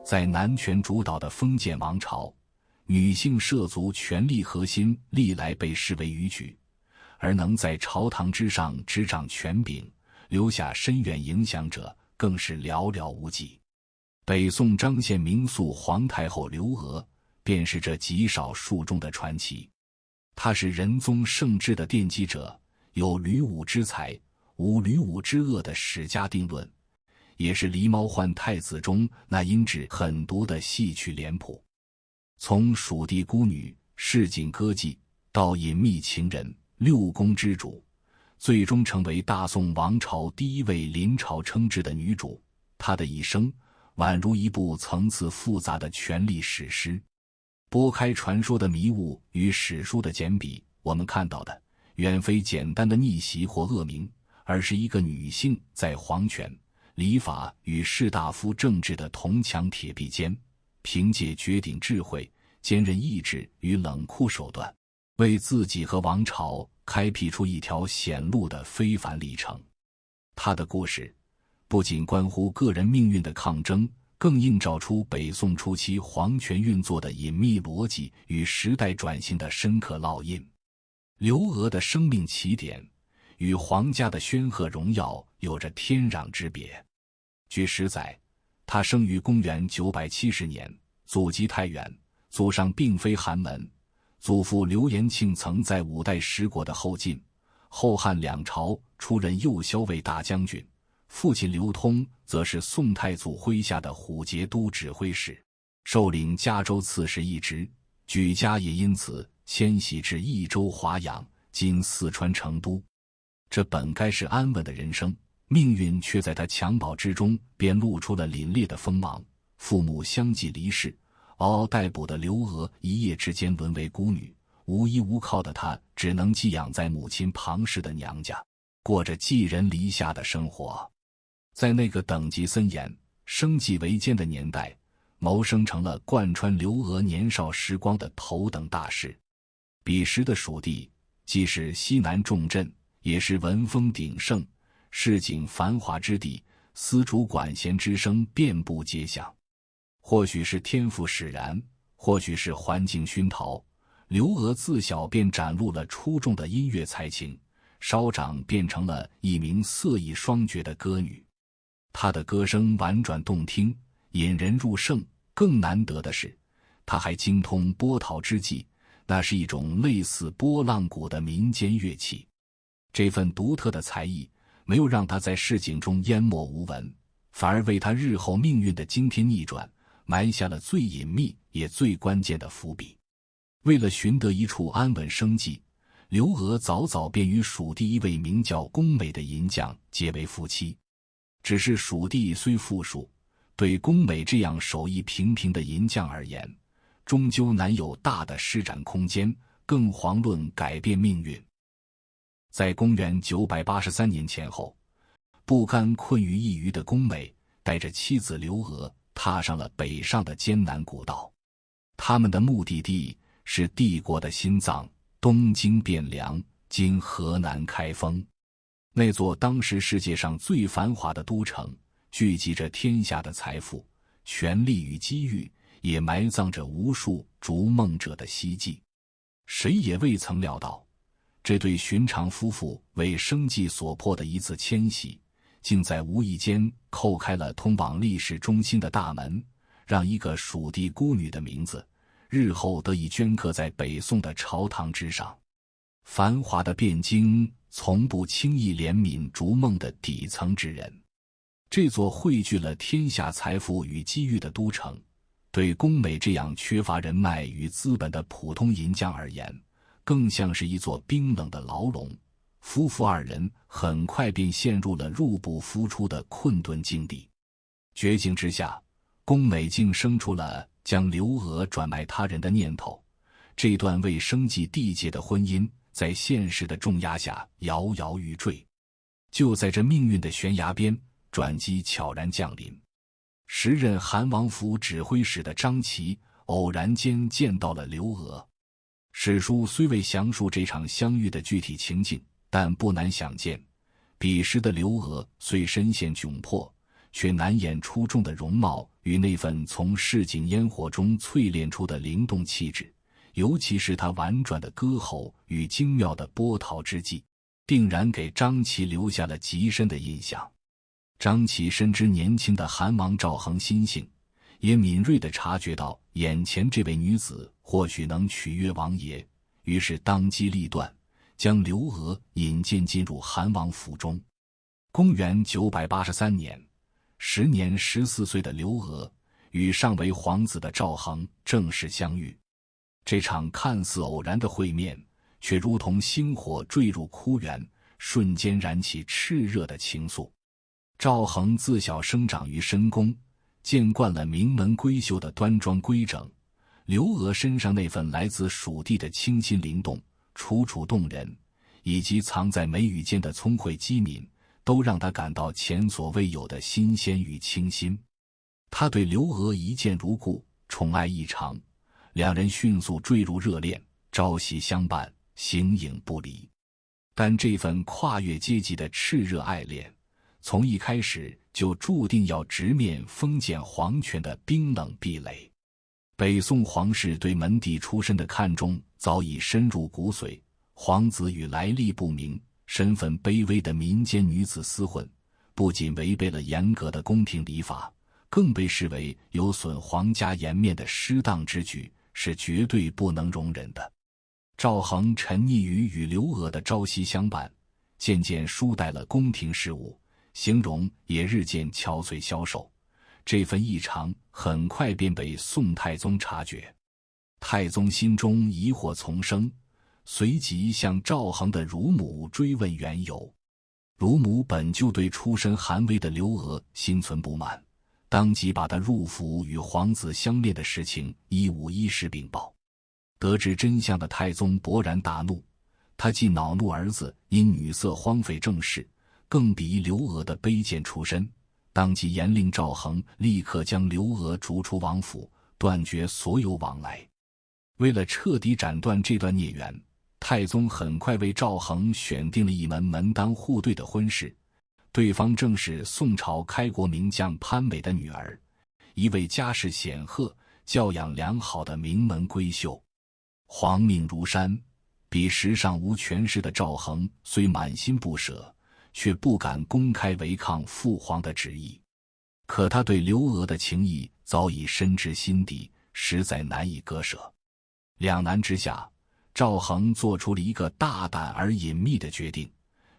在男权主导的封建王朝，女性涉足权力核心历来被视为逾矩，而能在朝堂之上执掌权柄，留下深远影响者更是寥寥无几。北宋张献明肃皇太后刘娥，便是这极少数中的传奇。她是仁宗圣治的奠基者，有吕武之才，无吕武之恶的史家定论，也是狸猫换太子中那阴鸷狠毒的戏曲脸谱。从蜀地孤女、市井歌妓到隐秘情人、六宫之主，最终成为大宋王朝第一位临朝称制的女主，她的一生宛如一部层次复杂的权力史诗。拨开传说的迷雾与史书的简笔，我们看到的远非简单的逆袭或恶名，而是一个女性在皇权、礼法与士大夫政治的铜墙铁壁间，凭借绝顶智慧、坚韧意志与冷酷手段，为自己和王朝开辟出一条显路的非凡历程。她的故事不仅关乎个人命运的抗争，更映照出北宋初期皇权运作的隐秘逻辑与时代转型的深刻烙印。刘娥的生命起点与皇家的煊赫荣耀有着天壤之别。据史载，她生于公元970年，祖籍太原，祖上并非寒门，祖父刘延庆曾在五代十国的后晋、后汉两朝出任右骁卫大将军，父亲刘通则是宋太祖麾下的虎节都指挥使，受领嘉州刺史一职，举家也因此迁徙至益州华阳，今四川成都。这本该是安稳的人生，命运却在他襁褓之中便露出了凛冽的锋芒。父母相继离世，嗷嗷待哺的刘娥一夜之间沦为孤女，无依无靠的她只能寄养在母亲庞氏的娘家，过着寄人篱下的生活。在那个等级森严、生计维艰的年代，谋生成了贯穿刘娥年少时光的头等大事。彼时的蜀地既是西南重镇，也是文风鼎盛、市井繁华之地，丝竹管弦之声遍布街巷。或许是天赋使然，或许是环境熏陶，刘娥自小便展露了出众的音乐才情，稍长变成了一名色艺双绝的歌女。她的歌声婉转动听，引人入胜，更难得的是，她还精通拨陶之技，那是一种类似拨浪鼓的民间乐器。这份独特的才艺没有让她在市井中淹没无闻，反而为她日后命运的惊天逆转埋下了最隐秘也最关键的伏笔。为了寻得一处安稳生计，刘娥早早便与蜀地一位名叫龚美的银匠结为夫妻。只是蜀地虽富庶，对龚美这样手艺平平的银匠而言，终究难有大的施展空间，更遑论改变命运。在公元983年前后，不甘困于一隅的龚美带着妻子刘娥踏上了北上的艰难古道。他们的目的地是帝国的心脏东京汴梁，今河南开封。那座当时世界上最繁华的都城，聚集着天下的财富、权力与机遇，也埋葬着无数逐梦者的希冀。谁也未曾料到，这对寻常夫妇为生计所迫的一次迁徙，竟在无意间叩开了通往历史中心的大门，让一个蜀地孤女的名字日后得以镌刻在北宋的朝堂之上。繁华的汴京从不轻易怜悯逐梦的底层之人。这座汇聚了天下财富与机遇的都城，对龚美这样缺乏人脉与资本的普通银匠而言，更像是一座冰冷的牢笼。夫妇二人很快便陷入了入不敷出的困顿境地。绝境之下，龚美竟生出了将刘娥转卖他人的念头。这段为生计缔结的婚姻在现实的重压下摇摇欲坠。就在这命运的悬崖边，转机悄然降临。时任韩王府指挥使的张琪偶然间见到了刘娥。史书虽未详述这场相遇的具体情境，但不难想见，彼时的刘娥虽身陷窘迫，却难掩出众的容貌与那份从市井烟火中淬炼出的灵动气质，尤其是他婉转的歌喉与精妙的拨桃之技，定然给张琪留下了极深的印象。张琪深知年轻的韩王赵恒心性，也敏锐地察觉到眼前这位女子或许能取悦王爷，于是当机立断，将刘娥引荐进入韩王府中。公元983年，时年14岁的刘娥与尚为皇子的赵恒正式相遇。这场看似偶然的会面，却如同星火坠入枯园，瞬间燃起炽热的情愫。赵恒自小生长于深宫，见惯了名门闺秀的端庄规整，刘娥身上那份来自蜀地的清新灵动、楚楚动人，以及藏在眉宇间的聪慧机敏，都让他感到前所未有的新鲜与清新。他对刘娥一见如故，宠爱异常，两人迅速坠入热恋，朝夕相伴，形影不离。但这份跨越阶级的炽热爱恋，从一开始就注定要直面封建皇权的冰冷壁垒。北宋皇室对门第出身的看重早已深入骨髓，皇子与来历不明、身份卑微的民间女子厮混，不仅违背了严格的宫廷礼法，更被视为有损皇家颜面的失当之举，是绝对不能容忍的。赵恒沉溺于与刘娥的朝夕相伴，渐渐疏怠了宫廷事务，形容也日渐憔悴消瘦。这份异常很快便被宋太宗察觉，太宗心中疑惑丛生，随即向赵恒的乳母追问缘由。乳母本就对出身寒微的刘娥心存不满，当即把他入府与皇子相恋的事情一五一十禀报。得知真相的太宗勃然大怒，他既恼怒儿子因女色荒废政事，更鄙夷刘娥的卑贱出身，当即严令赵恒立刻将刘娥逐出王府，断绝所有往来。为了彻底斩断这段孽缘，太宗很快为赵恒选定了一门门当户对的婚事，对方正是宋朝开国名将潘美的女儿，一位家世显赫、教养良好的名门闺秀。皇命如山，彼时尚无权势的赵恒虽满心不舍，却不敢公开违抗父皇的旨意。可他对刘娥的情谊早已深知心底，实在难以割舍。两难之下，赵恒做出了一个大胆而隐秘的决定，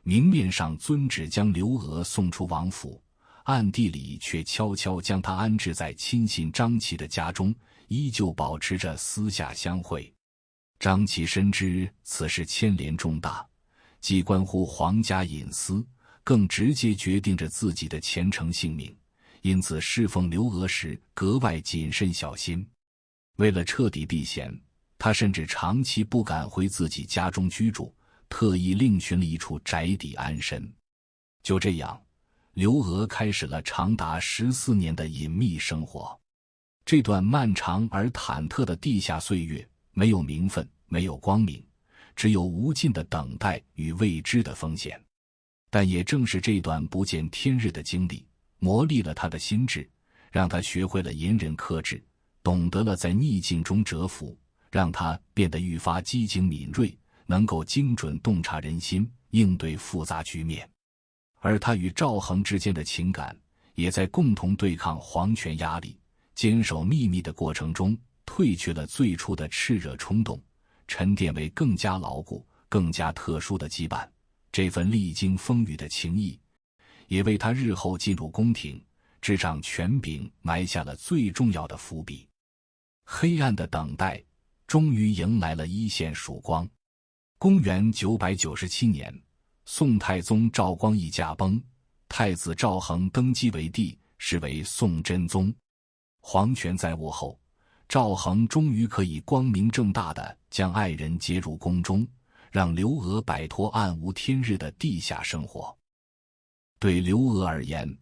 明面上遵旨将刘娥送出王府，暗地里却悄悄将她安置在亲信张琪的家中，依旧保持着私下相会。张琪深知此事牵连重大，既关乎皇家隐私，更直接决定着自己的前程性命，因此侍奉刘娥时格外谨慎小心。为了彻底避嫌，他甚至长期不敢回自己家中居住，特意另寻了一处宅邸安身。就这样，刘娥开始了长达14年的隐秘生活。这段漫长而忐忑的地下岁月，没有名分，没有光明，只有无尽的等待与未知的风险。但也正是这段不见天日的经历，磨砺了他的心智，让他学会了隐忍克制，懂得了在逆境中蛰伏，让他变得愈发机警敏锐，能够精准洞察人心，应对复杂局面。而他与赵恒之间的情感，也在共同对抗皇权压力、坚守秘密的过程中，褪去了最初的炽热冲动，沉淀为更加牢固、更加特殊的羁绊。这份历经风雨的情谊，也为他日后进入宫廷、执掌权柄埋下了最重要的伏笔。黑暗的等待终于迎来了一线曙光。公元997年，宋太宗赵光义驾崩，太子赵恒登基为帝，是为宋真宗。皇权在握后，赵恒终于可以光明正大地将爱人接入宫中，让刘娥摆脱暗无天日的地下生活。对刘娥而言，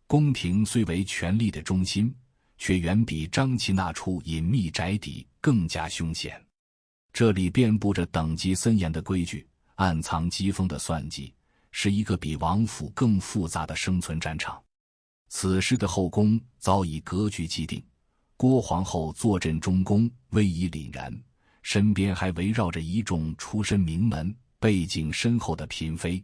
宫廷虽为权力的中心，却远比张琪那处隐秘宅邸更加凶险。这里遍布着等级森严的规矩，暗藏机锋的算计，是一个比王府更复杂的生存战场。此时的后宫早已格局既定，郭皇后坐镇中宫，威仪凛然，身边还围绕着一众出身名门、背景深厚的嫔妃。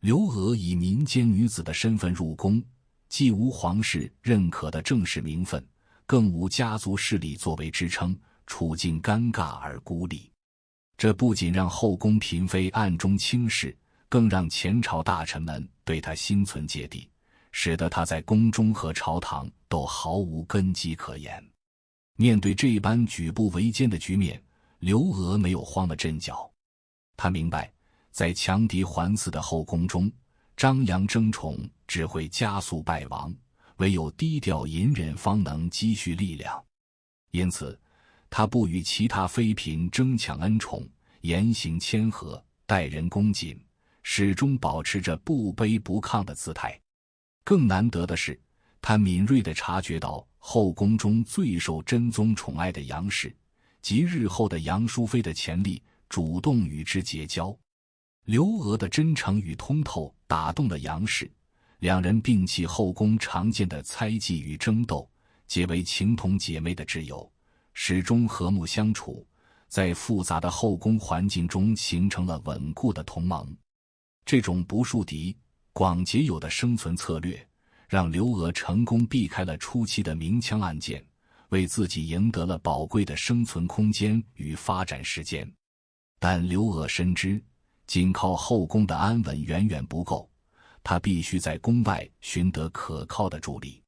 刘娥以民间女子的身份入宫，既无皇室认可的正式名分，更无家族势力作为支撑，处境尴尬而孤立。这不仅让后宫嫔妃暗中轻视，更让前朝大臣们对她心存芥蒂，使得她在宫中和朝堂都毫无根基可言。面对这般举步维艰的局面，刘娥没有慌了阵脚。她明白，在强敌环伺的后宫中，张扬争宠只会加速败亡，唯有低调隐忍方能积蓄力量。因此，她不与其他妃嫔争抢恩宠，言行谦和，待人恭谨，始终保持着不卑不亢的姿态。更难得的是，她敏锐地察觉到后宫中最受真宗宠爱的杨氏及日后的杨淑妃的潜力，主动与之结交。刘娥的真诚与通透打动了杨氏，两人摒弃后宫常见的猜忌与争斗，结为情同姐妹的挚友，始终和睦相处，在复杂的后宫环境中形成了稳固的同盟。这种不树敌、广结友的生存策略，让刘娥成功避开了初期的明枪暗箭，为自己赢得了宝贵的生存空间与发展时间。但刘娥深知，仅靠后宫的安稳远远不够，她必须在宫外寻得可靠的助力。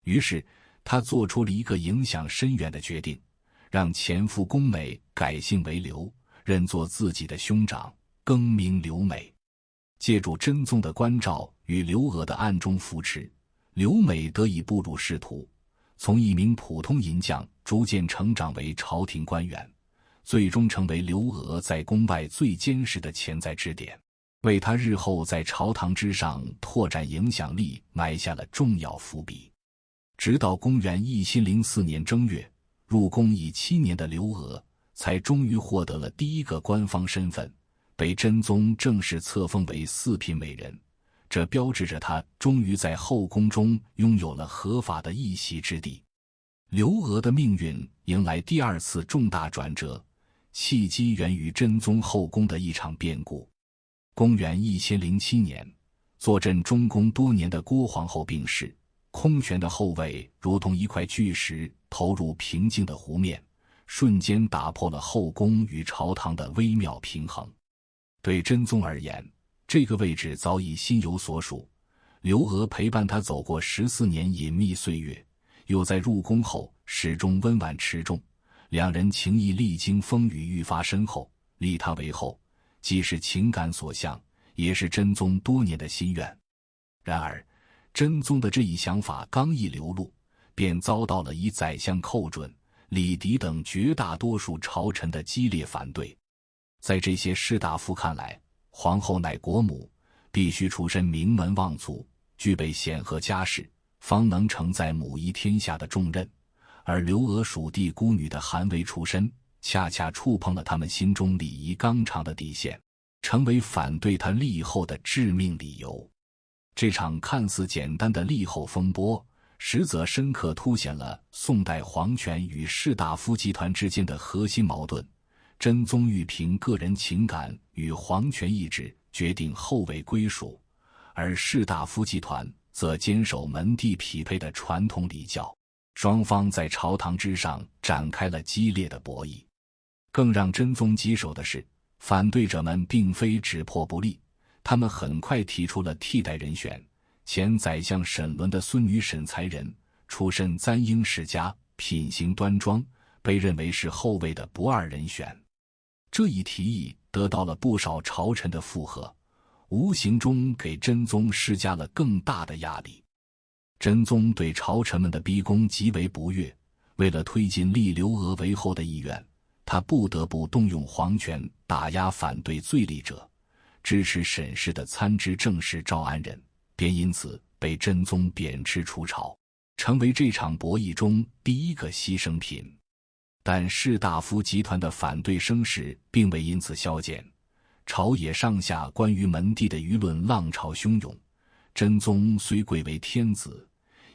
于是，她做出了一个影响深远的决定，让前夫宫美改姓为刘，认作自己的兄长，更名刘美。借助真宗的关照与刘娥的暗中扶持，刘美得以步入仕途，从一名普通银匠逐渐成长为朝廷官员，最终成为刘娥在宫外最坚实的潜在支点，为她日后在朝堂之上拓展影响力埋下了重要伏笔。直到公元1004年正月，入宫已7年的刘娥才终于获得了第一个官方身份，被真宗正式册封为四品美人，这标志着她终于在后宫中拥有了合法的一席之地。刘娥的命运迎来第二次重大转折，契机源于真宗后宫的一场变故。公元1007年，坐镇中宫多年的郭皇后病逝，空悬的后位如同一块巨石投入平静的湖面，瞬间打破了后宫与朝堂的微妙平衡。对真宗而言，这个位置早已心有所属。刘娥陪伴他走过14年隐秘岁月，又在入宫后始终温婉持重，两人情谊历经风雨愈发深厚，立他为后，既是情感所向，也是真宗多年的心愿。然而，真宗的这一想法刚一流露，便遭到了以宰相寇准、李迪等绝大多数朝臣的激烈反对。在这些士大夫看来，皇后乃国母，必须出身名门望族，具备显赫家世，方能承载母仪天下的重任。而刘娥属地孤女的寒微出身，恰恰触碰了他们心中礼仪纲常的底线，成为反对她立后的致命理由。这场看似简单的立后风波，实则深刻凸显了宋代皇权与士大夫集团之间的核心矛盾。真宗欲凭个人情感与皇权意志决定后位归属，而士大夫集团则坚守门第匹配的传统礼教，双方在朝堂之上展开了激烈的博弈。更让真宗棘手的是，反对者们并非只破不立，他们很快提出了替代人选。前宰相沈伦的孙女沈才人，出身簪缨世家，品行端庄，被认为是后位的不二人选。这一提议得到了不少朝臣的附和，无形中给真宗施加了更大的压力。真宗对朝臣们的逼宫极为不悦，为了推进立刘娥为后的意愿，他不得不动用皇权打压反对罪立者。支持沈氏的参知政事赵安仁便因此被真宗贬斥出朝，成为这场博弈中第一个牺牲品。但士大夫集团的反对声势并未因此消减，朝野上下关于门第的舆论浪潮汹涌。真宗虽贵为天子，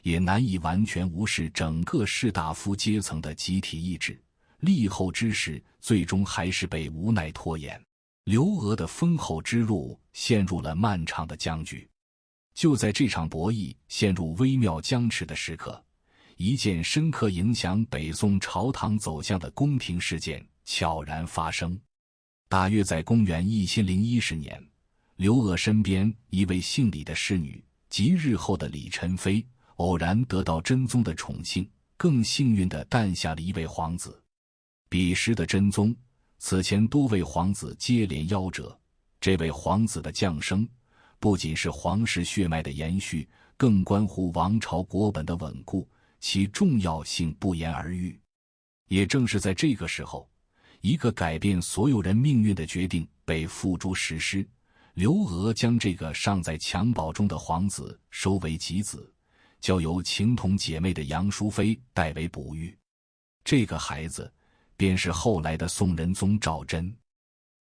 也难以完全无视整个士大夫阶层的集体意志。立后之事最终还是被无奈拖延，刘娥的封侯之路陷入了漫长的僵局。就在这场博弈陷入微妙僵持的时刻，一件深刻影响北宋朝堂走向的宫廷事件悄然发生。大约在公元1010年，刘娥身边一位姓李的侍女，即日后的李宸妃，偶然得到真宗的宠幸，更幸运地诞下了一位皇子。彼时的真宗，此前多位皇子接连夭折，这位皇子的降生，不仅是皇室血脉的延续，更关乎王朝国本的稳固，其重要性不言而喻。也正是在这个时候，一个改变所有人命运的决定被付诸实施。刘娥将这个尚在襁褓中的皇子收为己子，交由情同姐妹的杨淑妃代为哺育。这个孩子便是后来的宋仁宗赵祯。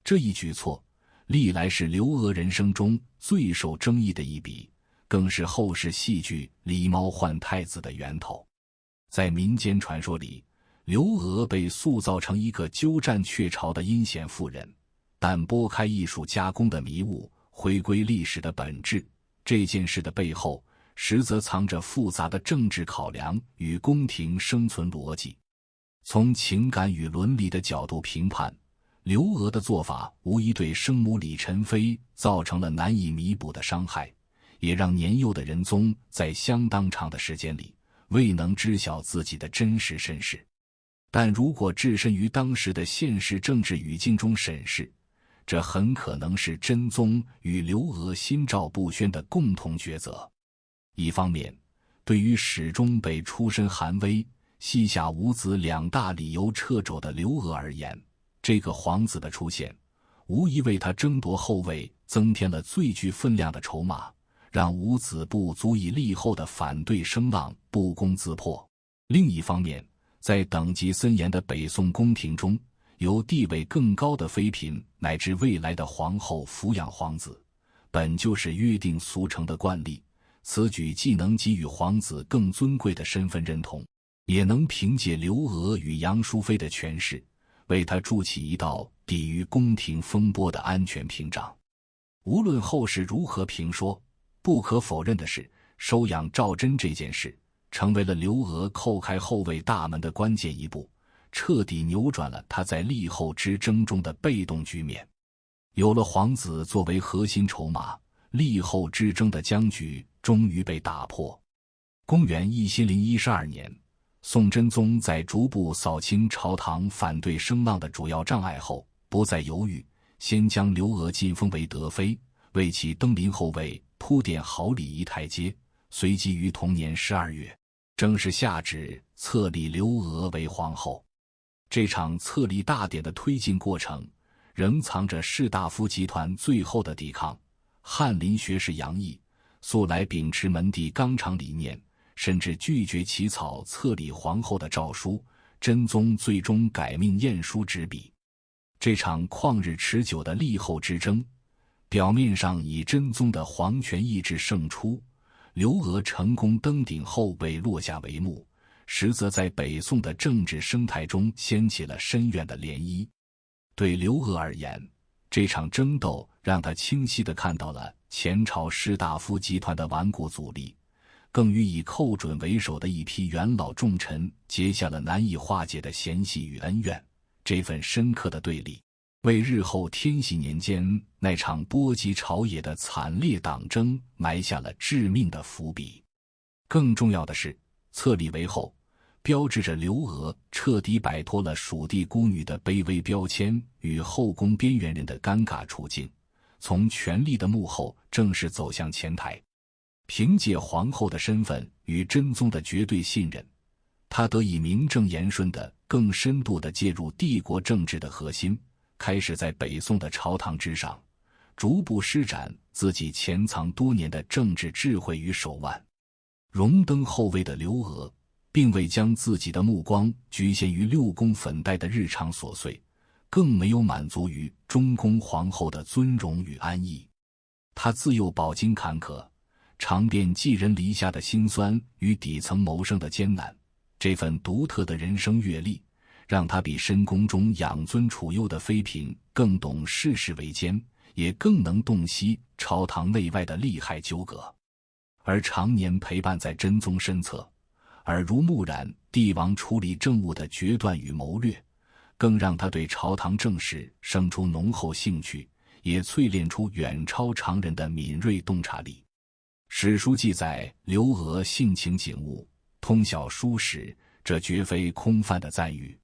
这一举措历来是刘娥人生中最受争议的一笔，更是后世戏剧狸猫换太子的源头。在民间传说里，刘娥被塑造成一个鸠占鹊巢的阴险妇人，但拨开艺术加工的迷雾，回归历史的本质，这件事的背后实则藏着复杂的政治考量与宫廷生存逻辑。从情感与伦理的角度评判，刘娥的做法无疑对生母李宸妃造成了难以弥补的伤害，也让年幼的仁宗在相当长的时间里未能知晓自己的真实身世。但如果置身于当时的现实政治语境中审视，这很可能是真宗与刘娥心照不宣的共同抉择。一方面，对于始终被出身寒微、膝下无子两大理由掣肘的刘娥而言，这个皇子的出现无疑为他争夺后位增添了最具分量的筹码，让无子不足以立后的反对声浪不攻自破。另一方面，在等级森严的北宋宫廷中，由地位更高的妃嫔乃至未来的皇后抚养皇子，本就是约定俗成的惯例。此举既能给予皇子更尊贵的身份认同，也能凭借刘娥与杨淑妃的权势，为他筑起一道抵御宫廷风波的安全屏障。无论后世如何评说，不可否认的是，收养赵祯这件事成为了刘娥叩开后位大门的关键一步，彻底扭转了他在立后之争中的被动局面。有了皇子作为核心筹码，立后之争的僵局终于被打破。公元1012年，宋真宗在逐步扫清朝堂反对声浪的主要障碍后，不再犹豫，先将刘娥晋封为德妃，为其登临后位铺垫好礼仪台阶。随即于同年12月，正式下旨册立刘娥为皇后。这场册立大典的推进过程，仍藏着士大夫集团最后的抵抗。翰林学士杨毅素来秉持门第纲常理念，甚至拒绝起草册立皇后的诏书，真宗最终改命晏殊执笔。这场旷日持久的立后之争，表面上以真宗的皇权意志胜出，刘娥成功登顶后位落下帷幕，实则在北宋的政治生态中掀起了深远的涟漪。对刘娥而言，这场争斗让他清晰地看到了前朝士大夫集团的顽固阻力，更与以寇准为首的一批元老重臣结下了难以化解的嫌隙与恩怨。这份深刻的对立，为日后天禧年间那场波及朝野的惨烈党争埋下了致命的伏笔。更重要的是，册立为后，标志着刘娥彻底摆脱了属地孤女的卑微标签与后宫边缘人的尴尬处境，从权力的幕后正式走向前台。凭借皇后的身份与真宗的绝对信任，她得以名正言顺地更深度地介入帝国政治的核心，开始在北宋的朝堂之上逐步施展自己潜藏多年的政治智慧与手腕。荣登后位的刘娥并未将自己的目光局限于六宫粉黛的日常琐碎，更没有满足于中宫皇后的尊荣与安逸。她自幼饱经坎坷，尝遍寄人篱下的辛酸与底层谋生的艰难。这份独特的人生阅历，让他比深宫中养尊处优的妃嫔更懂世事维艰，也更能洞悉朝堂内外的利害纠葛。而常年陪伴在真宗身侧，耳濡目染帝王处理政务的决断与谋略，更让他对朝堂政事生出浓厚兴趣，也淬炼出远超常人的敏锐洞察力。史书记载刘娥性情景物，通晓书史，这绝非空泛的赞誉。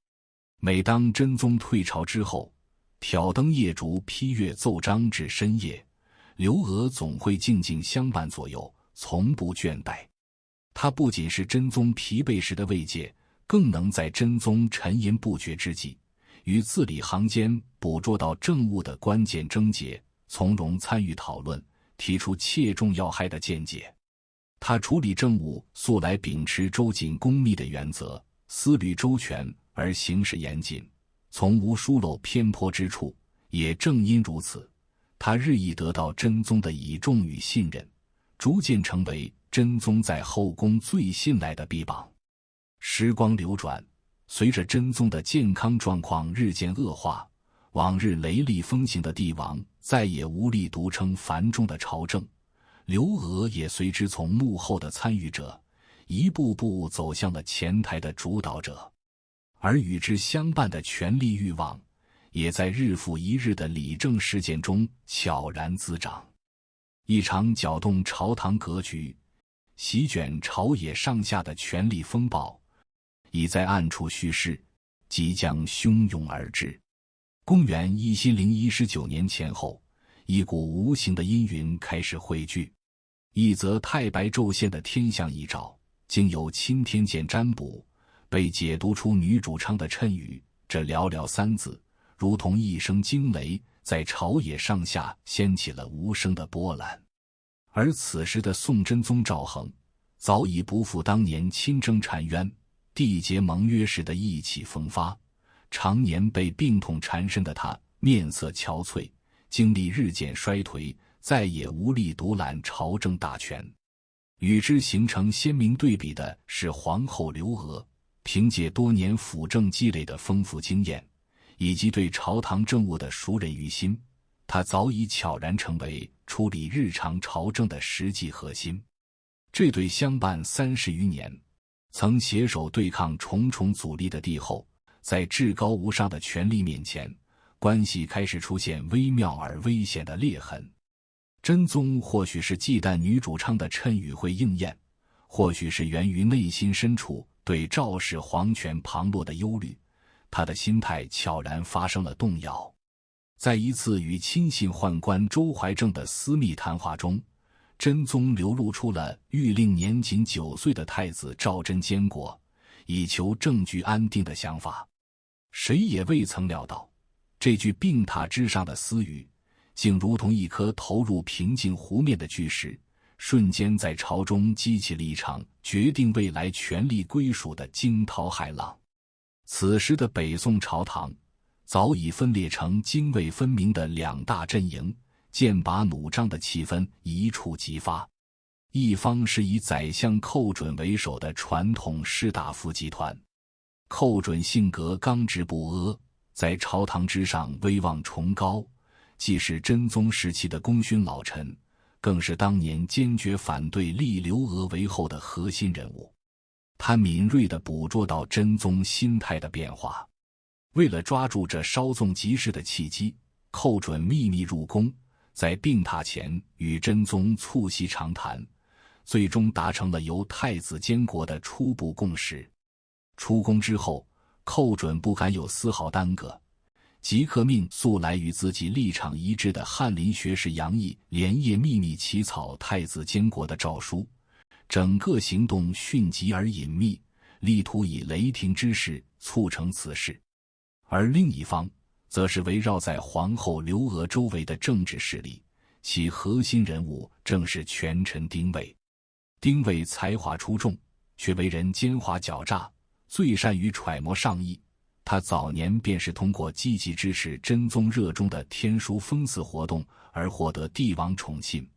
每当真宗退朝之后，挑灯夜烛批阅奏章至深夜，刘娥总会静静相伴左右，从不倦怠。她不仅是真宗疲惫时的慰藉，更能在真宗沉吟不决之际，于字里行间捕捉到政务的关键症结，从容参与讨论，提出切中要害的见解。他处理政务素来秉持周谨公密的原则，思虑周全而行事严谨，从无疏漏偏颇之处。也正因如此，他日益得到真宗的倚重与信任，逐渐成为真宗在后宫最信赖的臂膀。时光流转，随着真宗的健康状况日渐恶化，往日雷厉风行的帝王再也无力独撑繁重的朝政，刘娥也随之从幕后的参与者，一步步走向了前台的主导者。而与之相伴的权力欲望，也在日复一日的理政事件中悄然滋长。一场搅动朝堂格局、席卷朝野上下的权力风暴，已在暗处蓄势，即将汹涌而至。公元1019年前后，一股无形的阴云开始汇聚。一则太白昼现的天象遗诏，经由钦天监占卜，被解读出女主昌的谶语。这寥寥三字，如同一声惊雷，在朝野上下掀起了无声的波澜。而此时的宋真宗赵恒，早已不复当年亲征澶渊、缔结盟约时的意气风发。常年被病痛缠身的他，面色憔悴，精力日渐衰颓，再也无力独揽朝政大权。与之形成鲜明对比的是皇后刘娥，凭借多年辅政积累的丰富经验，以及对朝堂政务的熟稔于心，她早已悄然成为处理日常朝政的实际核心。这对相伴30余年，曾携手对抗重重阻力的帝后，在至高无上的权力面前，关系开始出现微妙而危险的裂痕。真宗或许是忌惮女主昌的谶语会应验，或许是源于内心深处对赵氏皇权旁落的忧虑，他的心态悄然发生了动摇。在一次与亲信宦官周怀正的私密谈话中，真宗流露出了欲令年仅9岁的太子赵祯监国，以求政局安定的想法。谁也未曾料到，这句病榻之上的私语，竟如同一颗投入平静湖面的巨石，瞬间在朝中激起了一场决定未来权力归属的惊涛骇浪。此时的北宋朝堂早已分裂成泾渭分明的两大阵营，剑拔弩张的气氛一触即发。一方是以宰相寇准为首的传统士大夫集团。寇准性格刚直不阿，在朝堂之上威望崇高，既是真宗时期的功勋老臣，更是当年坚决反对立刘娥为后的核心人物。他敏锐地捕捉到真宗心态的变化，为了抓住这稍纵即逝的契机，寇准秘密入宫，在病榻前与真宗促膝长谈，最终达成了由太子监国的初步共识。出宫之后，寇准不敢有丝毫耽搁，即刻命素来与自己立场一致的翰林学士杨毅连夜秘密起草太子监国的诏书，整个行动迅疾而隐秘，力图以雷霆之势促成此事。而另一方则是围绕在皇后刘娥周围的政治势力，其核心人物正是权臣丁谓。丁谓才华出众，却为人奸猾狡诈，最善于揣摩上意。他早年便是通过积极支持真宗热衷的天书封祀活动而获得帝王宠信，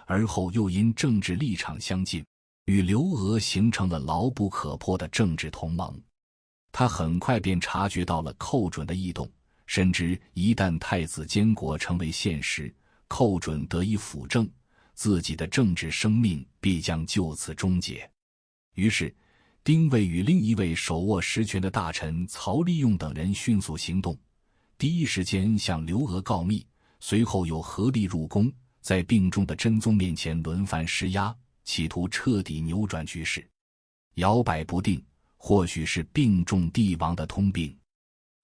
而后又因政治立场相近，与刘俄形成了牢不可破的政治同盟。他很快便察觉到了寇准的异动，深知一旦太子监国成为现实，寇准得以辅政，自己的政治生命必将就此终结。于是丁谓与另一位手握实权的大臣曹利用等人迅速行动，第一时间向刘俄告密，随后又合力入宫，在病重的真宗面前轮番施压，企图彻底扭转局势。摇摆不定，或许是病重帝王的通病。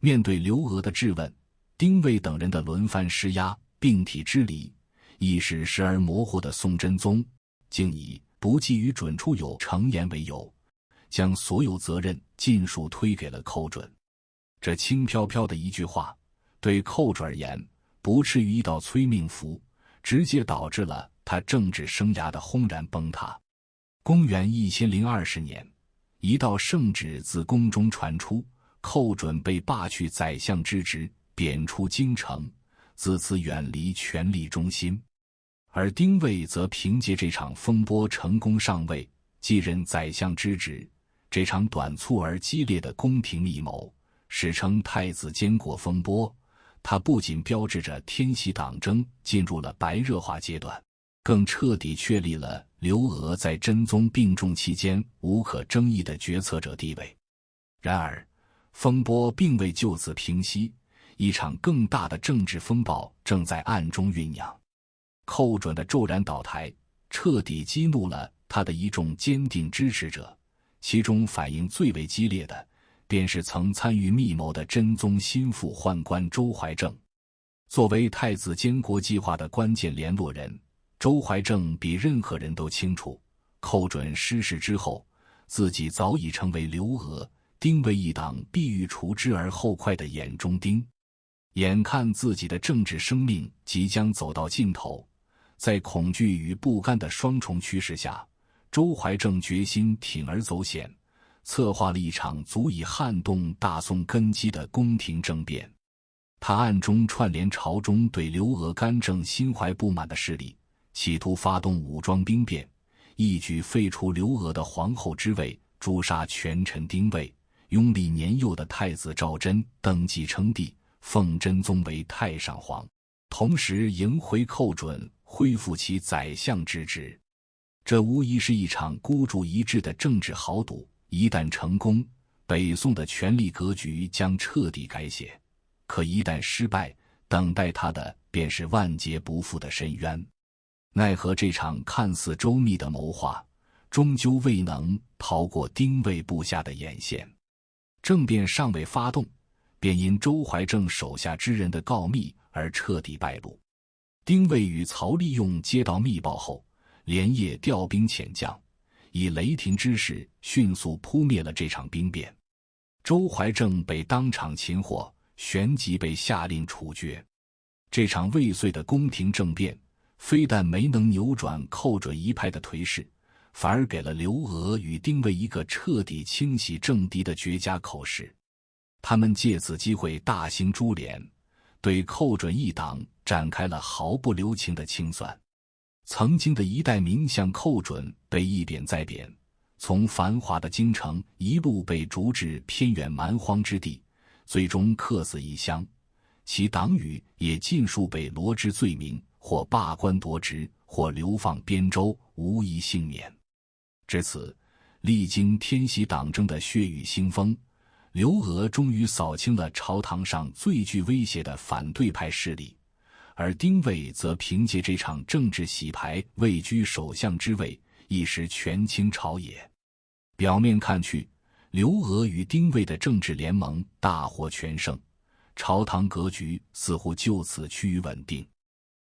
面对刘俄的质问，丁谓等人的轮番施压，病体之理，亦是时而模糊的宋真宗竟以不济于准出有成言为由，将所有责任尽数推给了寇准。这轻飘飘的一句话，对寇准而言，不至于一道催命符，直接导致了他政治生涯的轰然崩塌。公元1020年，一道圣旨自宫中传出，寇准被罢去宰相之职，贬出京城，自此远离权力中心。而丁谓则凭借这场风波成功上位，继任宰相之职。这场短促而激烈的宫廷密谋，史称太子监国风波。它不仅标志着天禧党争进入了白热化阶段，更彻底确立了刘俄在真宗病重期间无可争议的决策者地位。然而，风波并未就此平息，一场更大的政治风暴正在暗中酝酿。寇准的骤然倒台，彻底激怒了他的一众坚定支持者，其中反应最为激烈的，便是曾参与密谋的真宗心腹宦官周怀正。作为太子监国计划的关键联络人，周怀正比任何人都清楚，寇准失势之后，自己早已成为刘俄、丁谓一党必欲除之而后快的眼中钉。眼看自己的政治生命即将走到尽头，在恐惧与不甘的双重驱使下，周怀正决心铤而走险，策划了一场足以撼动大宋根基的宫廷政变。他暗中串联朝中对刘俄干政心怀不满的势力，企图发动武装兵变，一举废除刘俄的皇后之位，诛杀权臣丁谓，拥立年幼的太子赵祯登基称帝，奉真宗为太上皇，同时迎回寇准，恢复其宰相之职。这无疑是一场孤注一掷的政治豪赌，一旦成功，北宋的权力格局将彻底改写。可一旦失败，等待他的便是万劫不复的深渊。奈何这场看似周密的谋划，终究未能逃过丁谓部下的眼线。政变尚未发动，便因周怀正手下之人的告密而彻底败露。丁谓与曹利用接到密报后，连夜调兵遣将，以雷霆之势迅速扑灭了这场兵变。周怀正被当场擒获，旋即被下令处决。这场未遂的宫廷政变，非但没能扭转寇准一派的颓势，反而给了刘俄与丁谓一个彻底清洗政敌的绝佳口实。他们借此机会大兴株连，对寇准一党展开了毫不留情的清算。曾经的一代名相寇准被一贬再贬，从繁华的京城一路被逐至偏远蛮荒之地，最终客死异乡。其党羽也尽数被罗织罪名，或罢官夺职，或流放边州，无一幸免。至此，历经天禧党争的血雨腥风，刘俄终于扫清了朝堂上最具威胁的反对派势力，而丁谓则凭借这场政治洗牌位居首相之位，一时权倾朝野。表面看去，刘俄与丁谓的政治联盟大获全胜，朝堂格局似乎就此趋于稳定。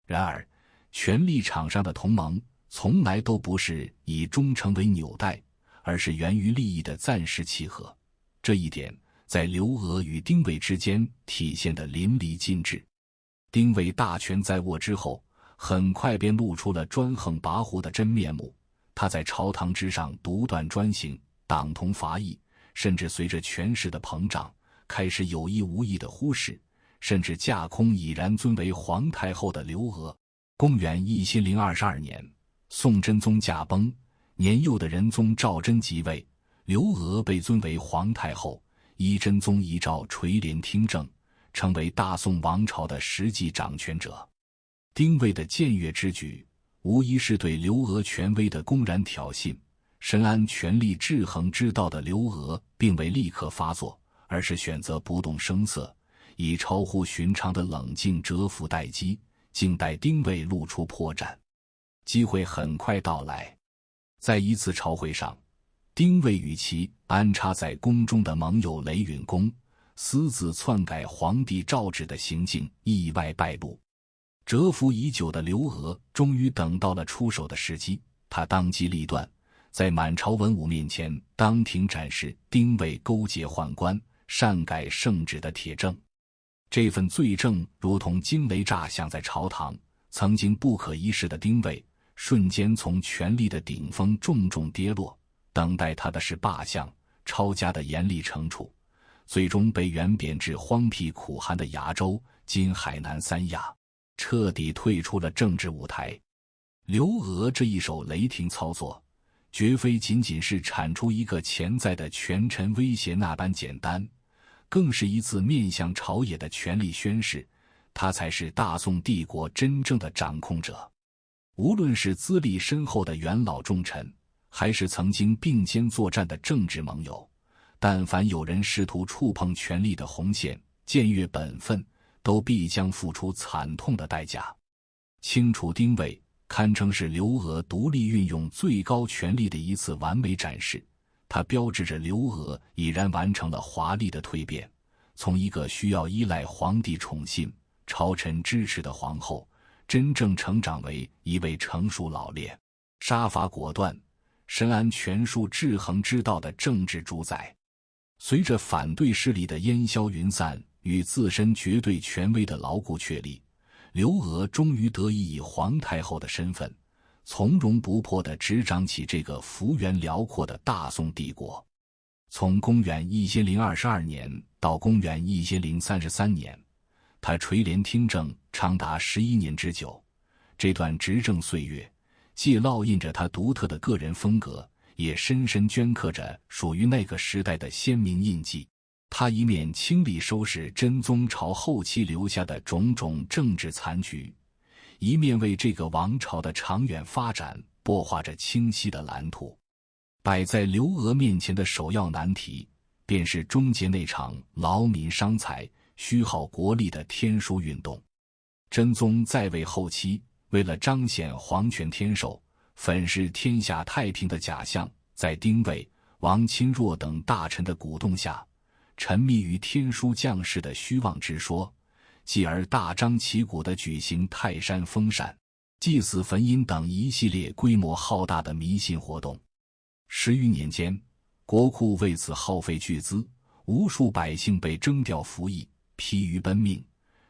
然而，权力场上的同盟从来都不是以忠诚为纽带，而是源于利益的暂时契合。这一点在刘俄与丁谓之间体现得淋漓尽致。丁谓大权在握之后，很快便露出了专横跋扈的真面目。他在朝堂之上独断专行，党同伐异，甚至随着权势的膨胀，开始有意无意地忽视，甚至架空已然尊为皇太后的刘俄。公元1022年，宋真宗驾崩，年幼的仁宗赵祯即位，刘娥被尊为皇太后，依真宗遗诏垂帘听政，成为大宋王朝的实际掌权者。丁谓的僭越之举，无疑是对刘娥权威的公然挑衅。深谙权力制衡之道的刘娥并未立刻发作，而是选择不动声色，以超乎寻常的冷静蛰伏待机，静待丁谓露出破绽。机会很快到来，在一次朝会上，丁谓与其安插在宫中的盟友雷允恭私自篡改皇帝诏旨的行径意外败露。蛰伏已久的刘娥终于等到了出手的时机，他当机立断，在满朝文武面前当庭展示丁谓勾结宦官擅改圣旨的铁证。这份罪证如同惊雷炸响在朝堂，曾经不可一世的丁谓瞬间从权力的顶峰重重跌落，等待他的是罢相、抄家的严厉惩处，最终被原贬至荒僻苦寒的崖州（今海南三亚），彻底退出了政治舞台。刘娥这一手雷霆操作，绝非仅仅是铲除一个潜在的权臣威胁那般简单，更是一次面向朝野的权力宣示，他才是大宋帝国真正的掌控者。无论是资历深厚的元老重臣，还是曾经并肩作战的政治盟友，但凡有人试图触碰权力的红线，僭越本分，都必将付出惨痛的代价。清除丁谓堪称是刘娥独立运用最高权力的一次完美展示，它标志着刘娥已然完成了华丽的蜕变，从一个需要依赖皇帝宠信、朝臣支持的皇后，真正成长为一位成熟老练、杀伐果断、深谙权术制衡之道的政治主宰。随着反对势力的烟消云散与自身绝对权威的牢固确立，刘娥终于得以以皇太后的身份，从容不迫地执掌起这个幅员辽阔的大宋帝国。从公元1022年到公元1033年，他垂帘听政长达11年之久。这段执政岁月既烙印着他独特的个人风格，也深深镌刻着属于那个时代的鲜明印记。他一面倾力收拾真宗朝后期留下的种种政治残局，一面为这个王朝的长远发展擘画着清晰的蓝图。摆在刘娥面前的首要难题，便是终结那场劳民伤财、虚耗国力的天书运动。真宗在位后期，为了彰显皇权天授、粉饰天下太平的假象，在丁谓、王钦若等大臣的鼓动下，沉迷于天书降世的虚妄之说，继而大张旗鼓地举行泰山封禅、祭祀坟茔等一系列规模浩大的迷信活动。10余年间，国库为此耗费巨资，无数百姓被征调服役，疲于奔命，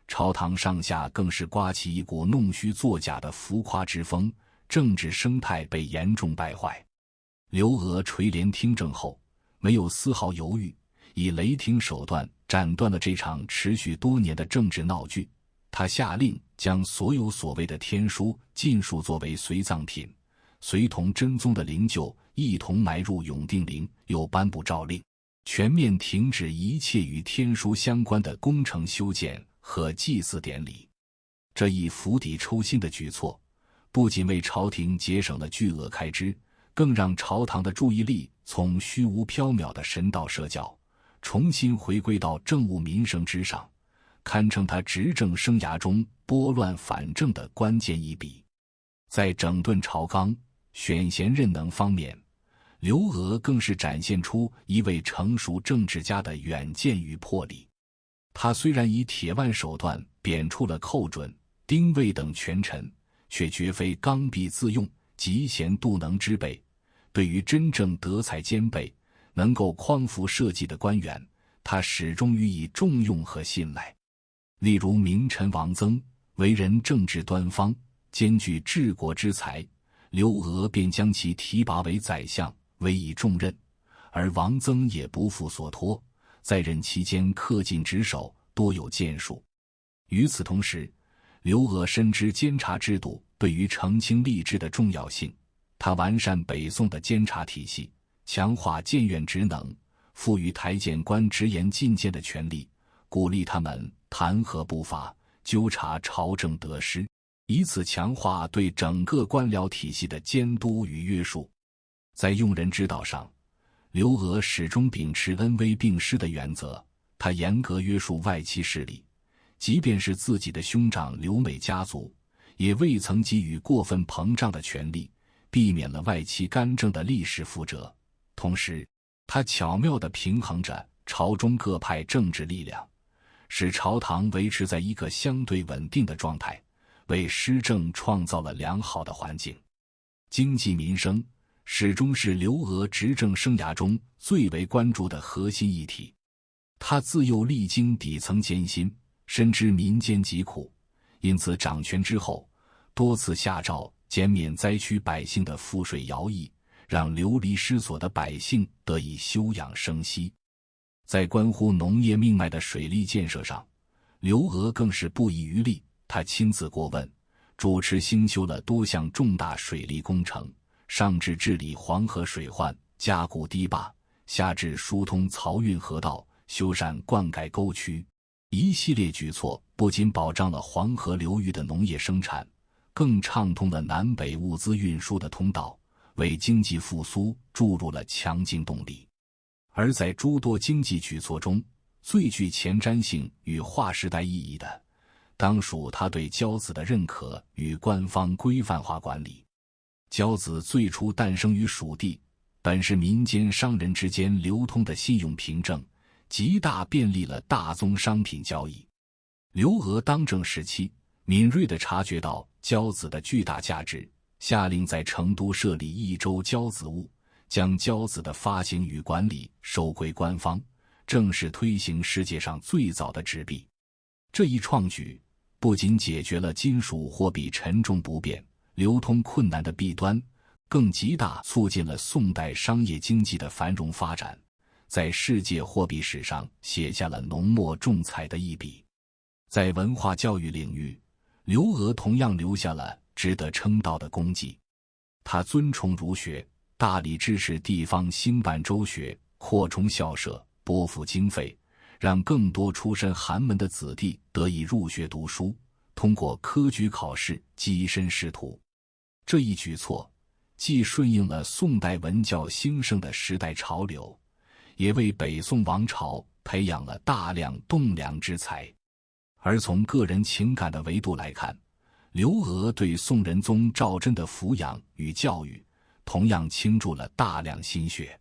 朝堂上下更是刮起一股弄虚作假的浮夸之风，政治生态被严重败坏。刘娥垂帘听政后，没有丝毫犹豫，以雷霆手段斩断了这场持续多年的政治闹剧。他下令将所有所谓的天书尽数作为随葬品，随同真宗的灵柩一同埋入永定陵，又颁布诏令，全面停止一切与天书相关的工程修建和祭祀典礼。这一釜底抽薪的举措，不仅为朝廷节省了巨额开支，更让朝堂的注意力从虚无缥缈的神道社教，重新回归到政务民生之上，堪称他执政生涯中拨乱反正的关键一笔。在整顿朝纲、选贤任能方面，刘娥更是展现出一位成熟政治家的远见与魄力。他虽然以铁腕手段贬黜了寇准、丁谓等权臣，却绝非刚愎自用、嫉贤妒能之辈。对于真正德才兼备、能够匡扶社稷的官员，他始终予以重用和信赖。例如名臣王曾，为人正直端方，兼具治国之才，刘娥便将其提拔为宰相，委以重任。而王曾也不负所托，在任期间恪尽职守，多有建树。与此同时，刘娥深知监察制度对于澄清吏治的重要性，他完善北宋的监察体系，强化谏院职能，赋予台谏官直言进谏的权利，鼓励他们弹劾不法，纠察朝政得失，以此强化对整个官僚体系的监督与约束。在用人之道上，刘娥始终秉持恩威并施的原则，他严格约束外戚势力，即便是自己的兄长刘美家族，也未曾给予过分膨胀的权力，避免了外戚干政的历史覆辙。同时，他巧妙地平衡着朝中各派政治力量，使朝堂维持在一个相对稳定的状态，为施政创造了良好的环境。经济民生始终是刘娥执政生涯中最为关注的核心议题。他自幼历经底层艰辛，深知民间疾苦，因此掌权之后，多次下诏减免灾区百姓的赋税徭役，让流离失所的百姓得以休养生息。在关乎农业命脉的水利建设上，刘娥更是不遗余力，他亲自过问，主持兴修了多项重大水利工程，上至治理黄河水患，加固堤坝，下至疏通漕运河道，修缮灌溉沟渠，一系列举措不仅保障了黄河流域的农业生产，更畅通了南北物资运输的通道，为经济复苏注入了强劲动力。而在诸多经济举措中，最具前瞻性与划时代意义的，当属他对交子的认可与官方规范化管理。交子最初诞生于蜀地，本是民间商人之间流通的信用凭证，极大便利了大宗商品交易。刘娥当政时期，敏锐地察觉到交子的巨大价值，下令在成都设立一州交子务，将交子的发行与管理收归官方，正式推行世界上最早的纸币。这一创举不仅解决了金属货币沉重不便、流通困难的弊端，更极大促进了宋代商业经济的繁荣发展，在世界货币史上写下了浓墨重彩的一笔。在文化教育领域，刘娥同样留下了值得称道的功绩。他尊崇儒学，大力支持地方兴办州学，扩充校舍，拨付经费，让更多出身寒门的子弟得以入学读书，通过科举考试跻身仕途。这一举措既顺应了宋代文教兴盛的时代潮流，也为北宋王朝培养了大量栋梁之才。而从个人情感的维度来看，刘娥对宋仁宗赵祯的抚养与教育同样倾注了大量心血。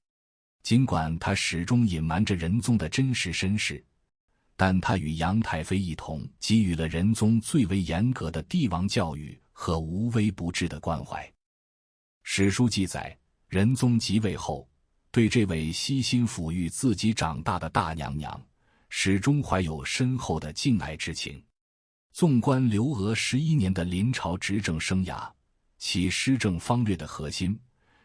尽管他始终隐瞒着仁宗的真实身世，但他与杨太妃一同给予了仁宗最为严格的帝王教育和无微不至的关怀。史书记载，仁宗即位后，对这位悉心抚育自己长大的大娘娘，始终怀有深厚的敬爱之情。纵观刘娥11年的临朝执政生涯，其施政方略的核心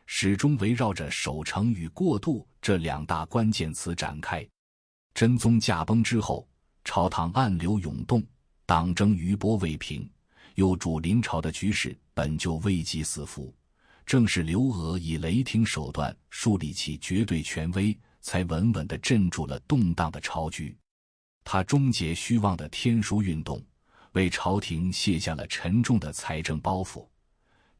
始终围绕着守成与过渡这两大关键词展开。真宗驾崩之后，朝堂暗流涌动，党争余波未平，又主临朝的局势本就危机四伏，正是刘娥以雷霆手段树立起绝对权威，才稳稳地镇住了动荡的朝局。他终结虚妄的天书运动，为朝廷卸下了沉重的财政包袱，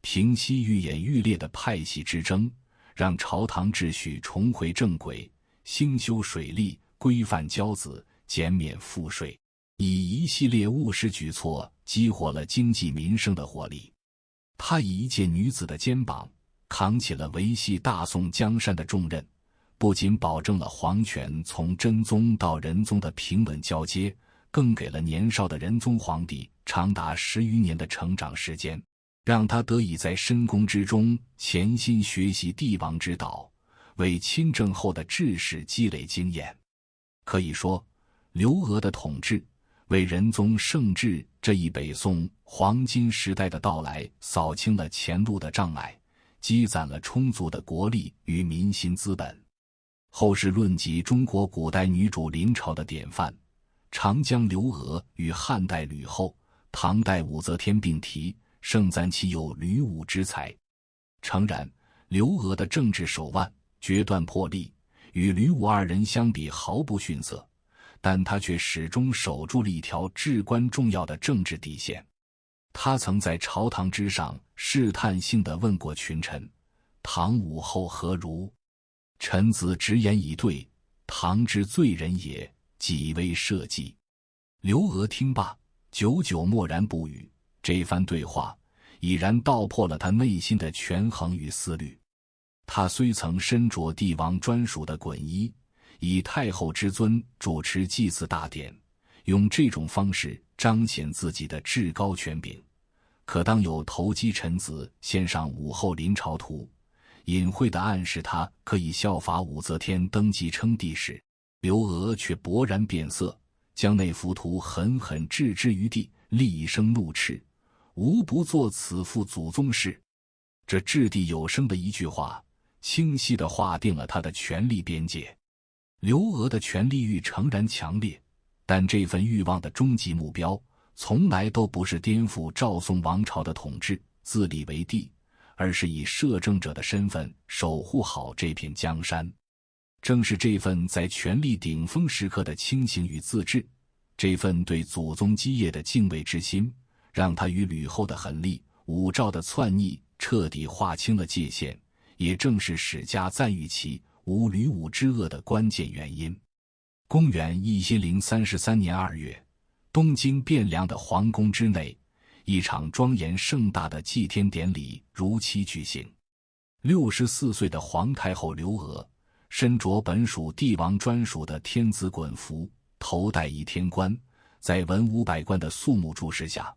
平息愈演愈烈的派系之争，让朝堂秩序重回正轨，兴修水利，规范交子，减免赋税，以一系列务实举措激活了经济民生的活力。他以一介女子的肩膀扛起了维系大宋江山的重任，不仅保证了皇权从真宗到仁宗的平稳交接，更给了年少的仁宗皇帝长达10余年的成长时间，让他得以在深宫之中潜心学习帝王之道，为亲政后的治世积累经验。可以说，刘娥的统治为仁宗圣治这一北宋黄金时代的到来扫清了前路的障碍，积攒了充足的国力与民心资本。后世论及中国古代女主临朝的典范，常将刘娥与汉代吕后、唐代武则天并提，盛赞其有吕武之才。诚然，刘娥的政治手腕、决断魄力与吕武二人相比毫不逊色，但他却始终守住了一条至关重要的政治底线。他曾在朝堂之上试探性地问过群臣：唐武后何如？臣子直言以对，唐之罪人也，几为社稷。刘娥听罢，久久默然不语。这番对话已然道破了他内心的权衡与思虑。他虽曾身着帝王专属的衮衣，以太后之尊主持祭祀大典，用这种方式彰显自己的至高权柄，可当有投机臣子献上武后临朝图，隐晦地暗示他可以效法武则天登基称帝时，刘娥却勃然变色，将那幅图狠狠置之于地，厉声怒斥：吾不做此父祖宗事。这掷地有声的一句话，清晰地划定了他的权力边界。刘娥的权力欲诚然强烈，但这份欲望的终极目标从来都不是颠覆赵宋王朝的统治，自立为帝，而是以摄政者的身份守护好这片江山。正是这份在权力顶峰时刻的清醒与自制，这份对祖宗基业的敬畏之心，让他与吕后的狠戾、武曌的篡逆彻底划清了界限，也正是史家赞誉其无吕武之恶的关键原因。公元1033年2月，东京汴梁的皇宫之内，一场庄严盛大的祭天典礼如期举行。64岁的皇太后刘娥身着本属帝王专属的天子衮服，头戴一天冠，在文武百官的肃穆注视下，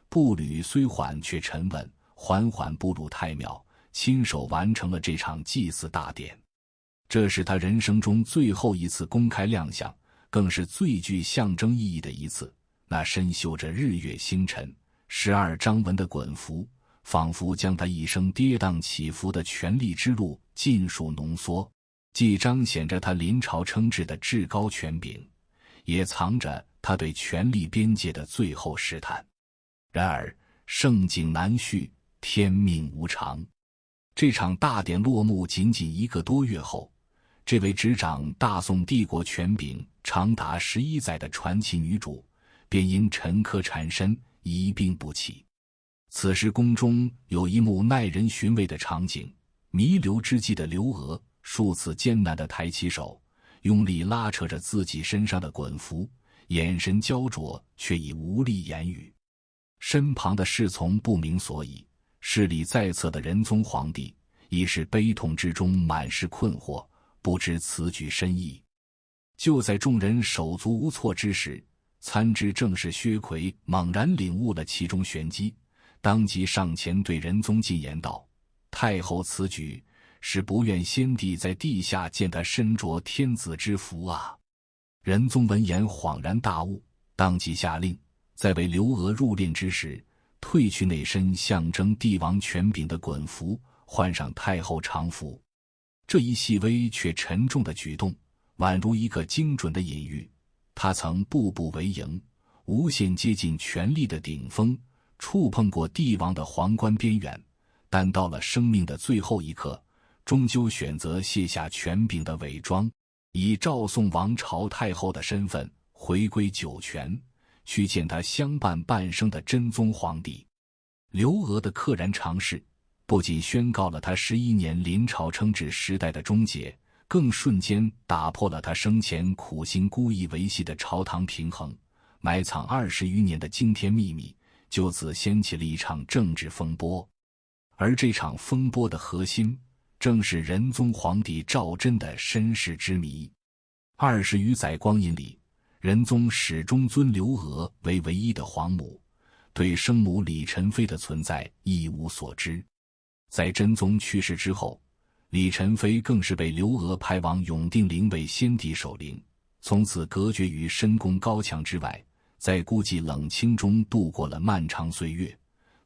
步履虽缓却沉稳，缓缓步入太庙，亲手完成了这场祭祀大典。这是他人生中最后一次公开亮相，更是最具象征意义的一次。那身绣着日月星辰、12章纹的衮服，仿佛将他一生跌宕起伏的权力之路尽数浓缩，既彰显着他临朝称制的至高权柄，也藏着他对权力边界的最后试探。然而盛景难续，天命无常。这场大典落幕仅仅1个多月后，这位执掌大宋帝国权柄长达11载的传奇女主，便因沉疴缠身，一病不起。此时宫中有一幕耐人寻味的场景：弥留之际的刘娥数次艰难地抬起手，用力拉扯着自己身上的衮服，眼神焦灼，却已无力言语。身旁的侍从不明所以，势力在侧的仁宗皇帝已是悲痛之中满是困惑，不知此举深意。就在众人手足无措之时，参知政事薛奎猛然领悟了其中玄机，当即上前对仁宗进言道：太后此举是不愿先帝在地下见他身着天子之服啊。仁宗闻言恍然大悟，当即下令，在为刘娥入殓之时，褪去那身象征帝王权柄的衮服，换上太后常服。这一细微却沉重的举动，宛如一个精准的隐喻。他曾步步为营，无限接近权力的顶峰，触碰过帝王的皇冠边缘，但到了生命的最后一刻，终究选择卸下权柄的伪装，以赵宋王朝太后的身份回归九权，去见他相伴半生的真宗皇帝。刘娥的溘然长逝，不仅宣告了他11年临朝称制时代的终结，更瞬间打破了他生前苦心孤诣维系的朝堂平衡，埋藏20余年的惊天秘密，就此掀起了一场政治风波。而这场风波的核心，正是仁宗皇帝赵祯的身世之谜。20余载光阴里，仁宗始终尊刘娥为唯一的皇母，对生母李宸妃的存在一无所知。在真宗去世之后，李宸妃更是被刘娥派往永定陵为先帝守灵，从此隔绝于深宫高墙之外，在孤寂冷清中度过了漫长岁月，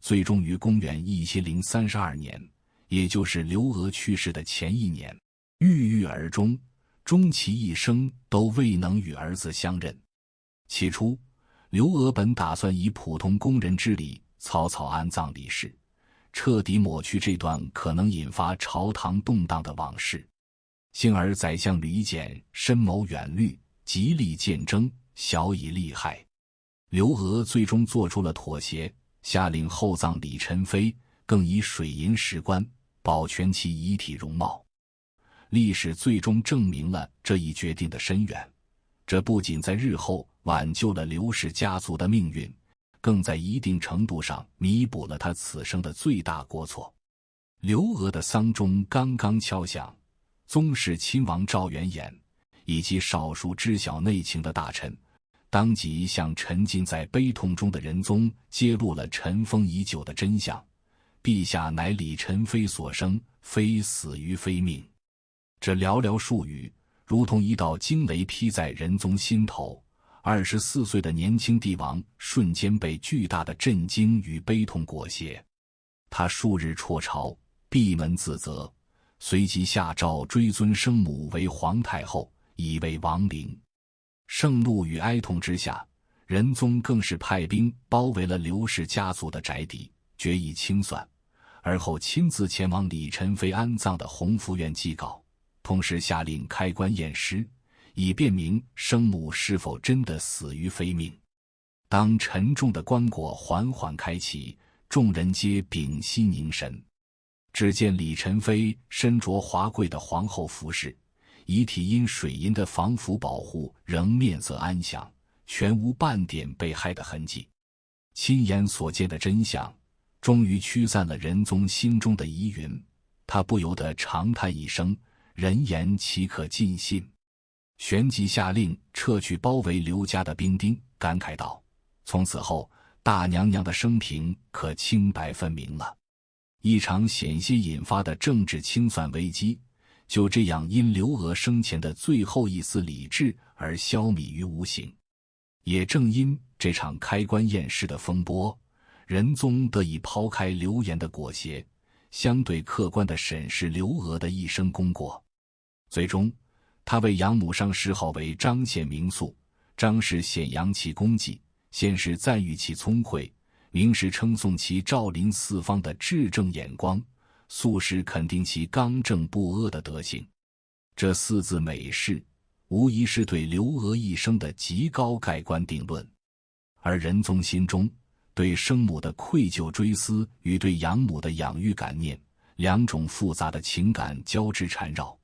最终于公元1032年，也就是刘娥去世的前1年，郁郁而终，终其一生都未能与儿子相认。起初，刘娥本打算以普通宫人之礼草草安葬李氏，彻底抹去这段可能引发朝堂动荡的往事。幸而宰相吕夷简深谋远虑，极力谏争，小以利害。刘娥最终做出了妥协，下令厚葬李宸妃，更以水银石棺保全其遗体容貌。历史最终证明了这一决定的深远，这不仅在日后挽救了刘氏家族的命运，更在一定程度上弥补了他此生的最大过错。刘娥的丧钟刚刚敲响，宗室亲王赵元衍以及少数知晓内情的大臣，当即向沉浸在悲痛中的仁宗揭露了尘封已久的真相：陛下乃李宸妃所生，非死于非命。这寥寥数语，如同一道惊雷劈在仁宗心头。24岁的年轻帝王瞬间被巨大的震惊与悲痛裹挟，他数日辍朝，闭门自责，随即下诏追尊生母为皇太后，以为亡灵。盛怒与哀痛之下，仁宗更是派兵包围了刘氏家族的宅邸，决意清算，而后亲自前往李宸妃安葬的弘福院祭告，同时下令开棺验尸，以辨明生母是否真的死于非命。当沉重的棺椁缓缓开启，众人皆屏息凝神。只见李宸妃身着华贵的皇后服饰，遗体因水银的防腐保护仍面色安详，全无半点被害的痕迹。亲眼所见的真相终于驱散了仁宗心中的疑云，他不由得长叹一声：人言岂可尽信？旋即下令撤去包围刘家的兵丁，感慨道：从此后大娘娘的生平可清白分明了。一场险些引发的政治清算危机，就这样因刘娥生前的最后一丝理智而消弭于无形。也正因这场开棺验尸的风波，仁宗得以抛开流言的裹挟，相对客观地审视刘娥的一生功过。最终他为养母上谥号为张显明肃，张氏显扬其功绩，先是赞誉其聪慧，明是称颂其照临四方的至正眼光，肃是肯定其刚正不阿的德行。这四字美事无疑是对刘娥一生的极高盖棺定论。而仁宗心中对生母的愧疚追思与对养母的养育感念，两种复杂的情感交织缠绕，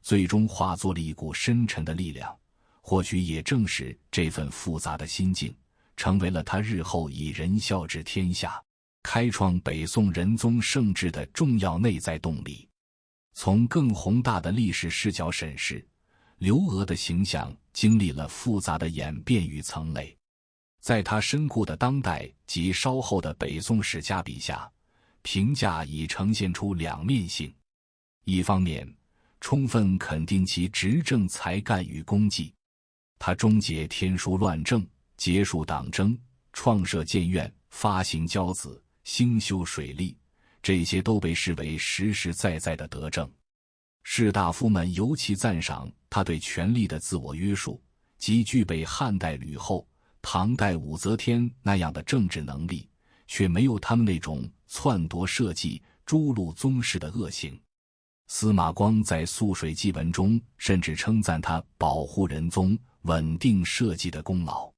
最终化作了一股深沉的力量。或许也正是这份复杂的心境，成为了他日后以仁孝治天下，开创北宋仁宗盛治的重要内在动力。从更宏大的历史视角审视，刘娥的形象经历了复杂的演变与层累。在他身故的当代及稍后的北宋史家笔下，评价已呈现出两面性。一方面，充分肯定其执政才干与功绩，他终结天书乱政，结束党争，创设谏院，发行交子，兴修水利，这些都被视为实实在在的德政。士大夫们尤其赞赏他对权力的自我约束，即具备汉代吕后、唐代武则天那样的政治能力，却没有他们那种篡夺社稷、诛戮宗室的恶行。司马光在《素水记文》中甚至称赞他保护仁宗、稳定社稷的功劳。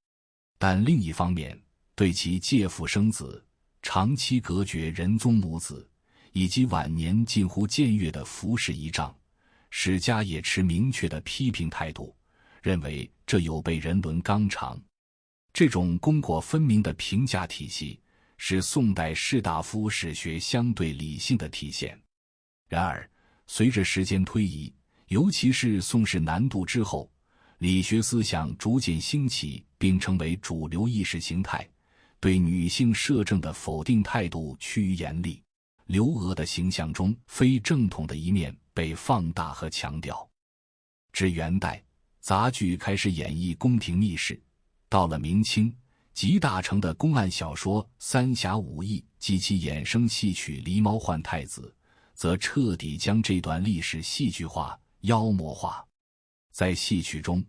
但另一方面，对其借腹生子、长期隔绝仁宗母子，以及晚年近乎僭越的服侍仪仗，史家也持明确的批评态度，认为这有悖人伦纲常。这种功过分明的评价体系，是宋代士大夫史学相对理性的体现。然而，随着时间推移，尤其是宋氏南渡之后，理学思想逐渐兴起并成为主流意识形态，对女性摄政的否定态度趋于严厉。刘娥的形象中非正统的一面被放大和强调。至元代，杂剧开始演绎宫廷秘事；到了明清，集大成的公案小说《三侠五义》及其衍生戏曲《狸猫换太子》，则彻底将这段历史戏剧化、妖魔化。在戏曲中，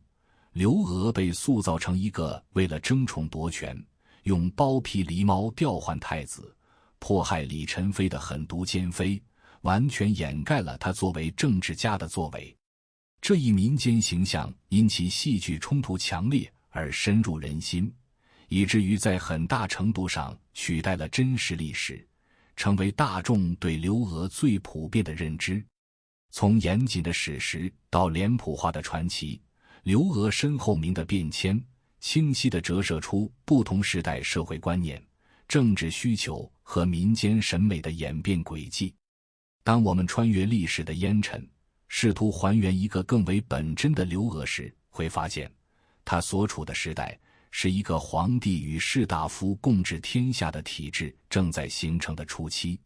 刘娥被塑造成一个为了争宠夺权、用包皮狸猫调换太子，迫害李宸妃的狠毒奸妃，完全掩盖了他作为政治家的作为。这一民间形象因其戏剧冲突强烈而深入人心，以至于在很大程度上取代了真实历史，成为大众对刘娥最普遍的认知。从严谨的史实到脸谱化的传奇，刘娥身后名的变迁，清晰地折射出不同时代社会观念、政治需求和民间审美的演变轨迹。当我们穿越历史的烟尘，试图还原一个更为本真的刘娥时，会发现他所处的时代是一个皇帝与士大夫共治天下的体制正在形成的初期。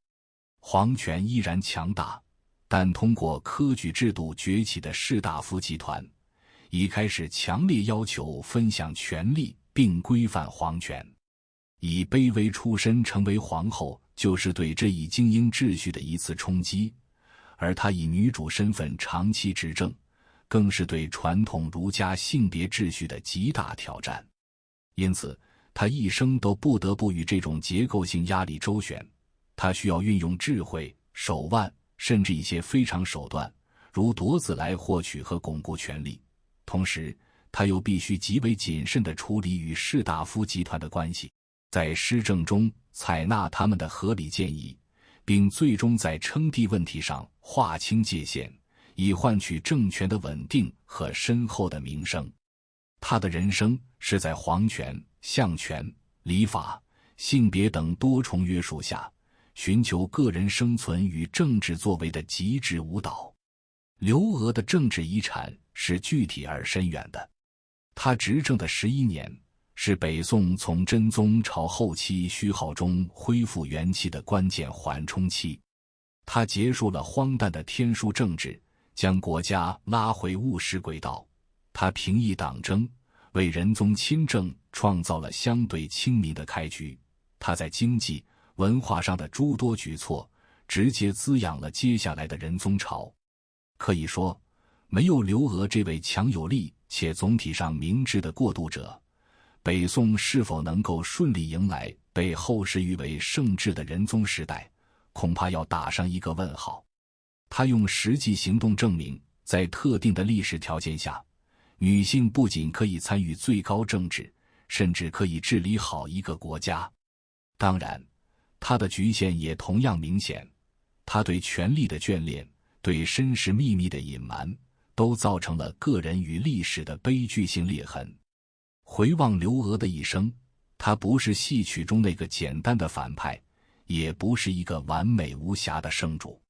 皇权依然强大，但通过科举制度崛起的士大夫集团已开始强烈要求分享权力并规范皇权。以卑微出身成为皇后，就是对这一精英秩序的一次冲击，而她以女主身份长期执政，更是对传统儒家性别秩序的极大挑战。因此，她一生都不得不与这种结构性压力周旋。她需要运用智慧、手腕，甚至一些非常手段，如夺子来获取和巩固权力。同时，她又必须极为谨慎地处理与士大夫集团的关系，在施政中采纳他们的合理建议，并最终在称帝问题上划清界限，以换取政权的稳定和深厚的名声。他的人生是在皇权、相权、礼法、性别等多重约束下，寻求个人生存与政治作为的极致舞蹈。刘娥的政治遗产是具体而深远的。他执政的11年，是北宋从真宗朝后期虚耗中恢复元气的关键缓冲期。他结束了荒诞的天书政治，将国家拉回务实轨道。他平抑党争，为仁宗亲政创造了相对清明的开局。他在经济、文化上的诸多举措，直接滋养了接下来的仁宗朝。可以说，没有刘娥这位强有力且总体上明智的过渡者，北宋是否能够顺利迎来被后世誉为圣治的仁宗时代，恐怕要打上一个问号。他用实际行动证明，在特定的历史条件下，女性不仅可以参与最高政治，甚至可以治理好一个国家。当然，他的局限也同样明显，他对权力的眷恋，对身世秘密的隐瞒，都造成了个人与历史的悲剧性裂痕。回望刘娥的一生，她不是戏曲中那个简单的反派，也不是一个完美无瑕的圣主。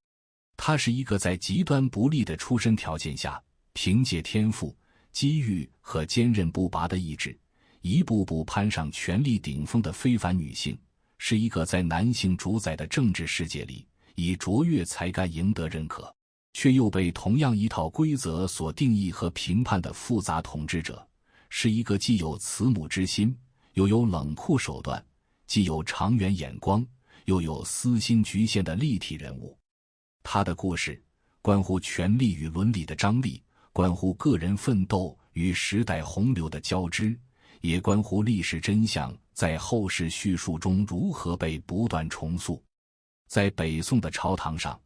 她是一个在极端不利的出身条件下，凭借天赋、机遇和坚韧不拔的意志，一步步攀上权力顶峰的非凡女性，是一个在男性主宰的政治世界里，以卓越才干赢得认可，却又被同样一套规则所定义和评判的复杂统治者，是一个既有慈母之心，又有冷酷手段，既有长远眼光，又有私心局限的立体人物。他的故事关乎权力与伦理的张力，关乎个人奋斗与时代洪流的交织，也关乎历史真相在后世叙述中如何被不断重塑。在北宋的朝堂上，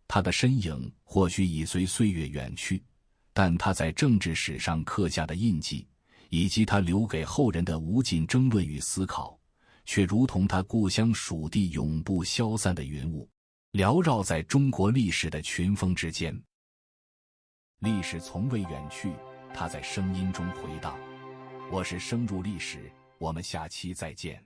他的身影或许已随岁月远去，但他在政治史上刻下的印记，以及他留给后人的无尽争论与思考，却如同他故乡蜀地永不消散的云雾，缭绕在中国历史的群峰之间。历史从未远去，它在声音中回荡。我是深入历史，我们下期再见。